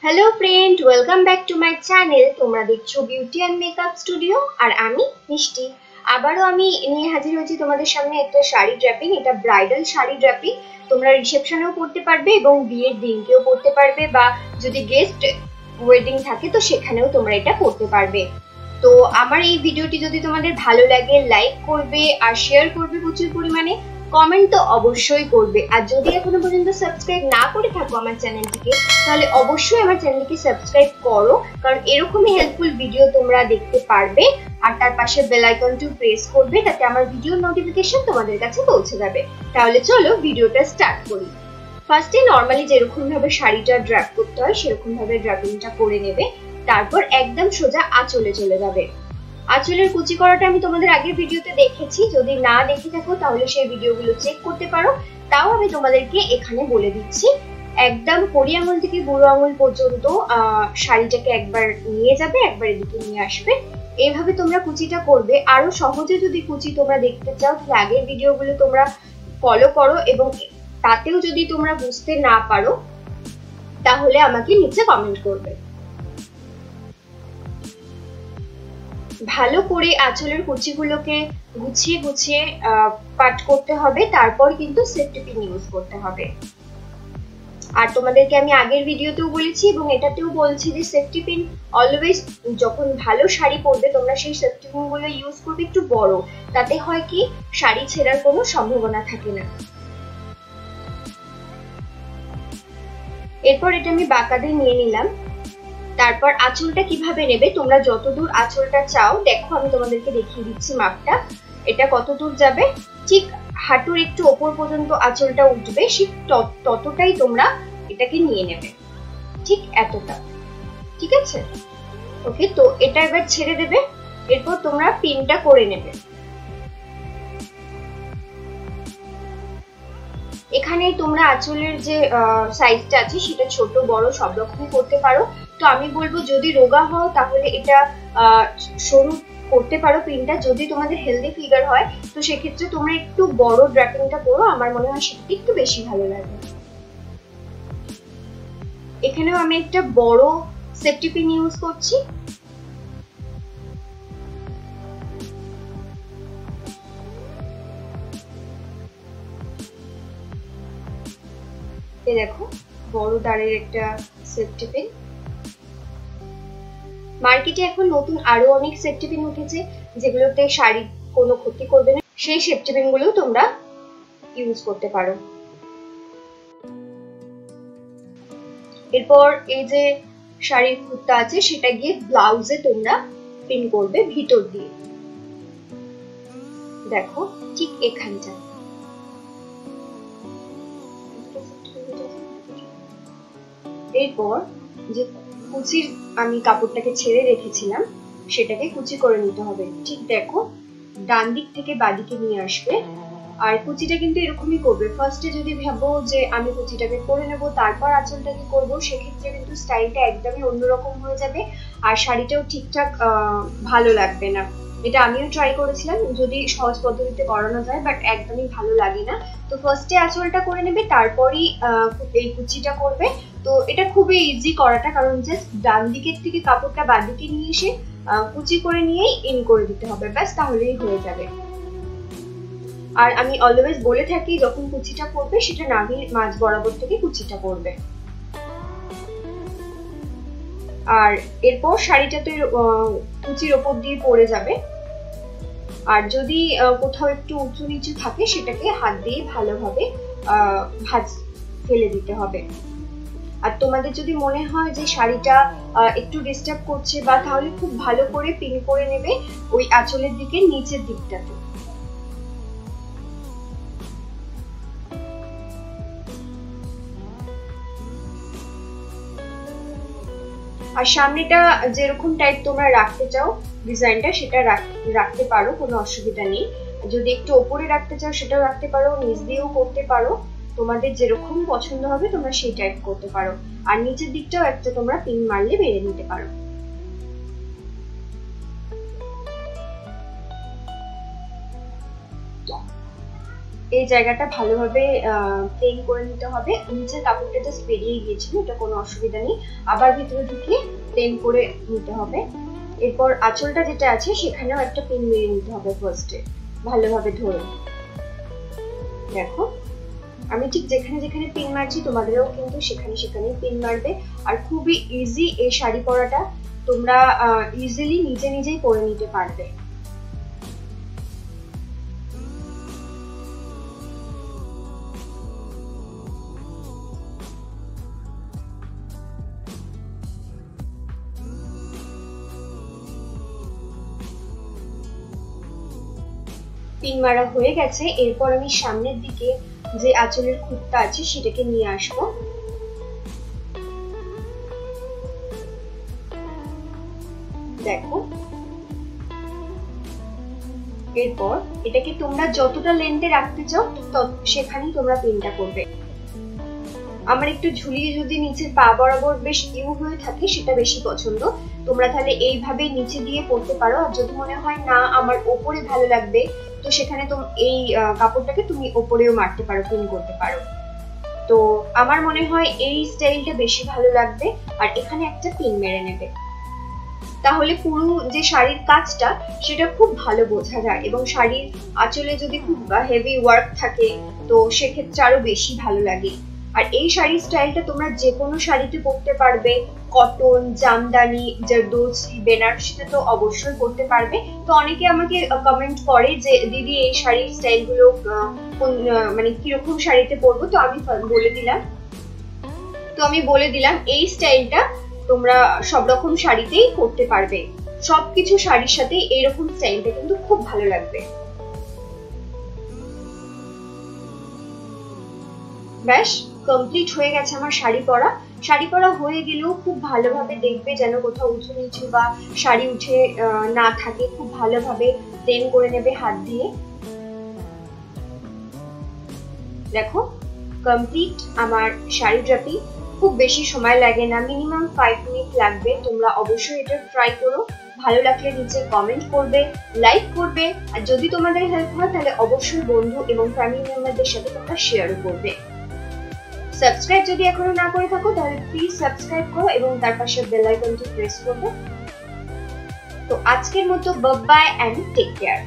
Hello friend, welcome back to my channel. তোমরা দেখছো beauty and makeup studio আর আমি মিষ্টি। আবারও আমি নিয়ে হাজির হয়েছি তোমাদের সামনে একটা শাড়ি ড্র্যাপিং। এটা ব্রাইডাল শাড়ি ড্র্যাপিং। তোমরা রিসেপশনেও পরতে পারবে এবং বিয়ের দিনকেও পরতে পারবে, বা যদি গেস্ট ওয়েডিং থাকে তো সেখানেও তোমরা এটা পরতে পারবে। তো আমার এই ভিডিওটি যদি তোমাদের ভালো লাগে লাইক করবে আর শেয়ার করবে প্রচুর পরিমাণে, কমেন্ট তো অবশ্যই করবে। আর যদি এখনো পর্যন্ত সাবস্ক্রাইব না করে থাকো আমার চ্যানেলটিকে, তাহলে অবশ্যই আমার চ্যানেলটিকে সাবস্ক্রাইব করো, কারণ এরকমই হেল্পফুল ভিডিও তোমরা দেখতে পারবে। আর তার পাশে বেল আইকনটি প্রেস করবে, তাতে আমার ভিডিওর নোটিফিকেশন তোমাদের কাছে পৌঁছে যাবে। তাহলে চলো ভিডিওটা স্টার্ট করি। ফার্স্টে নর্মালি যেরকম ভাবে শাড়িটা ড্র্যাপ করতে হয় সেরকম ভাবে ড্র্যাপিংটা করে নেবে। তারপর একদম সোজা আঁচলে চলে যাবে। আঁচলের কুচি করাটা আমি তোমাদের আগের ভিডিওতে দেখেছি, যদি না দেখে থাকো তাহলে সেই ভিডিওগুলো চেক করতে পারো। তাও আমি তোমাদেরকে এখানে বলে দিচ্ছি, একদম কড়ি আঙুল থেকে বুড়ো আঙুল পর্যন্ত শাড়িটাকে একবার নিয়ে যাবে, একবার এদিকে নিয়ে আসবে। এইভাবে তোমরা কুচিটা করবে। আরো সহজে যদি কুচি তোমরা দেখতে চাও তাহলে আগের ভিডিওগুলো তোমরা ফলো করো, এবং তাতেও যদি তোমরা বুঝতে না পারো তাহলে আমাকে নিচে কমেন্ট করবে। ভালো করে আঁচলের কুচিগুলোকে গুছিয়ে গুছিয়ে কাট করতে হবে, তারপর কিন্তু সেফটি পিন ইউজ করতে হবে। আর তোমাদেরকে আমি আগের ভিডিওতেও বলেছি এবং এটাতেও বলছি যে সেফটি পিন অলওয়েজ যখন ভালো শাড়ি পরবে তোমরা সেই সেফটি পিন গুলো ইউজ করবে একটু বড়, তাতে হয় কি শাড়ি ছেঁড়ার কোনো সম্ভাবনা থাকে না। এরপর এটা আমি বাঁকা দিয়ে নিয়ে নিলাম। তারপর আঁচলটা কিভাবে নেবে, তোমরা যতদূর আঁচলটা চাও, দেখো আমি তোমাদেরকে দেখিয়ে দিচ্ছি মাপটা। এটা কত দূর যাবে, ঠিক হাঁটুর একটু ওপর পর্যন্ত আঁচলটা উঠবে, ঠিক ততটাই তোমরা এটাকে নিয়ে নেবে, ঠিক এতটা। ঠিক আছে, ওকে। তো এটা এবার ছেড়ে দেবে। এরপর তোমরা পিনটা করে নেবে। এখানে তোমরা আঁচলের যে সাইজটা আছে সেটা ছোট বড় সব রকমই করতে পারো। তো আমি বলবো যদি রোগা হও তাহলে এটা সরু করতে পারো পিনটা। যদি তোমাদের হেলদি ফিগার হয় তো সেক্ষেত্রে তোমরা একটু বড় ড্র্যাপিংটা করো, আমার মনে হয় সেটা একটু বেশি ভালো লাগে। এখানেও আমি একটা বড় সেফটি পিন ইউজ করছি। দেখো বড় দাঁড়ের একটা সেফটি পিন। মার্কেটে এখন নতুন আরো অনেক সেফটি পিন উঠেছে যেগুলোতে শাড়ি কোনো ক্ষতি করবে না, সেই সেফটি পিন গুলো তোমরা ইউজ করতে পারো। এরপর এই যে শাড়ির কুর্তা আছে সেটা গিয়ে ব্লাউজে তোমরা পিন করবে ভিতর দিয়ে। দেখো ঠিক এখানটা। এরপর যে কুচির আমি কাপড়টাকে ছেড়ে রেখেছিলাম সেটাকে কুচি করে নিতে হবে। ঠিক দেখো ডান দিক থেকে বাঁদিকে নিয়ে আসবে। আর কুচিটা কিন্তু এরকমই করবে। ফার্স্টে যদি ভাবো যে আমি কুচিটাকে করে নেব তারপর আঁচলটাকে করবো, সেক্ষেত্রে কিন্তু স্টাইলটা একদমই অন্যরকম হয়ে যাবে আর শাড়িটাও ঠিকঠাক ভালো লাগবে না। এটা আমিও ট্রাই করেছিলাম যদি সহজ পদ্ধতিতে করানো যায়, বাট একদমই ভালো লাগে না। তো ফার্স্টে আঁচলটা করে নেবে, তারপরই এই কুচিটা করবে। তো এটা খুবই ইজি করাটা, কারণ জাস্ট ডান দিকের থেকে কাপড়টা বাঁ দিকে নিয়ে এসে কুচি করে নিয়েই ইন করে দিতে হবে, ব্যাস তাহলেই হয়ে যাবে। আর আমি অলওয়েজ বলে থাকি যখন কুচিটা করবে সেটা নাভির মাঝ বরাবর থেকে কুচিটা করবে। আর এরপর শাড়িটাতে কুচির ওপর দিয়ে পড়ে যাবে। আর যদি কোথাও একটু উঁচু নিচু থাকে সেটাকে হাত দিয়ে ভালোভাবে ভাঁজ ফেলে দিতে হবে। আর তোমাদের যদি মনে হয় যে শাড়িটা একটু ডিস্টার্ব করছে বা তাহলে খুব ভালো করে পিন করে নেবে ওই আঁচলের দিকে নিচের দিকটাতে। আর সামনেটা যেরকম টাইপ তোমরা রাখতে চাও ডিজাইনটা সেটা রাখতে পারো, কোনো অসুবিধা নেই। যদি একটু ওপরে রাখতে চাও সেটাও রাখতে পারো, নিচ দিয়েও করতে পারো, তোমাদের যেরকম পছন্দ হবে তোমরা সেই টাইপ করতে পারো। আর নিচের দিকটাও একটা তোমরা পিন মারলে বেড়ে নিতে পারো। এই জায়গাটা ভালোভাবে প্লেন করে নিতে হবে। নিচের কাপড়টা জাস্ট বেরিয়ে গিয়েছিল, এটা কোনো অসুবিধা নেই, আবার ভিতরে ঢুকিয়ে প্লেন করে নিতে হবে। এরপর আঁচলটা যেটা আছে সেখানেও একটা পিন মেরে নিতে হবে ফার্স্টে, ভালোভাবে ধরে। দেখো আমি ঠিক যেখানে যেখানে পিন মারছি তোমাদেরও কিন্তু সেখানে সেখানে পিন মারবে। আর খুবই ইজি এই শাড়ি পরাটা, তোমরা ইজিলি নিজে নিজেই পরে নিতে পারবে। পিন মারা হয়ে গেছে। এরপর আমি সামনের দিকে যে আঁচলের খুঁটটা আছে সেটাকে নিয়ে আসবো। দেখো এরপর এটাকে তোমরা যতটা লেন্থে রাখতে চাও সেখানেই তোমরা পিনটা করবে। আমার একটু ঝুলিয়ে যদি নিচের পা বরাবর বেশ ইউ হয়ে থাকে সেটা বেশি পছন্দ। তোমরা তাহলে এইভাবে নিচে দিয়ে পরতে পারো। আর যদি মনে হয় না আমার ওপরে ভালো লাগবে, তো সেখানে এই কাপড়টাকে তুমি ওপরেও মারতে পারো, পিন করতে পারো। তো আমার মনে হয় এই স্টাইলটা বেশি ভালো লাগবে। আর এখানে একটা পিন মেরে নেবে, তাহলে পুরো যে শাড়ির কাজটা সেটা খুব ভালো বোঝা যায়। এবং শাড়ির আঁচলে যদি খুব হেভি ওয়ার্ক থাকে তো সেক্ষেত্রে আরো বেশি ভালো লাগে। আর এই শাড়ির স্টাইলটা তোমরা যে কোনো শাড়িতে পরতে পারবে, কটন, জামদানি, জারদোসি, বেনারসিতে তো অবশ্যই পরতে পারবে। তো অনেকে আমাকে কমেন্ট করে যে দিদি এই শাড়ির স্টাইলগুলো মানে কিরকম শাড়িতে পরবো, তো আমি বলে দিলাম এই স্টাইলটা তোমরা সব রকম শাড়িতেই পরতে পারবে। সবকিছু শাড়ির সাথে এইরকম স্টাইলটা কিন্তু খুব ভালো লাগবে। ব্যাস কমপ্লিট হয়ে গেছে আমার শাড়ি পরা। শাড়ি পরা হয়ে গেলেও খুব ভালোভাবে দেখবে যেন কোথাও উঁচু নিচু বা শাড়ি উঠে না থাকে। খুব ভালোভাবে প্লেন করে নেবে হাত দিয়ে। দেখো কমপ্লিট আমার শাড়ি ড্রেপিং। খুব বেশি সময় লাগে না, মিনিমাম 5 মিনিট লাগবে। তোমরা অবশ্যই এটা ট্রাই করো। ভালো লাগলে নিচে কমেন্ট করবে, লাইক করবে। আর যদি তোমাদের হেল্প হয় তাহলে অবশ্যই বন্ধু এবং ফ্যামিলি মেম্বারদের সাথে তোমরা শেয়ারও করবে। সাবস্ক্রাইব যদি এখনো না করে থাকো তাহলে প্লিজ সাবস্ক্রাইব করো এবং তার পাশে বেল আইকনটি প্রেস করবে। তো আজকের মতো bye bye and take care.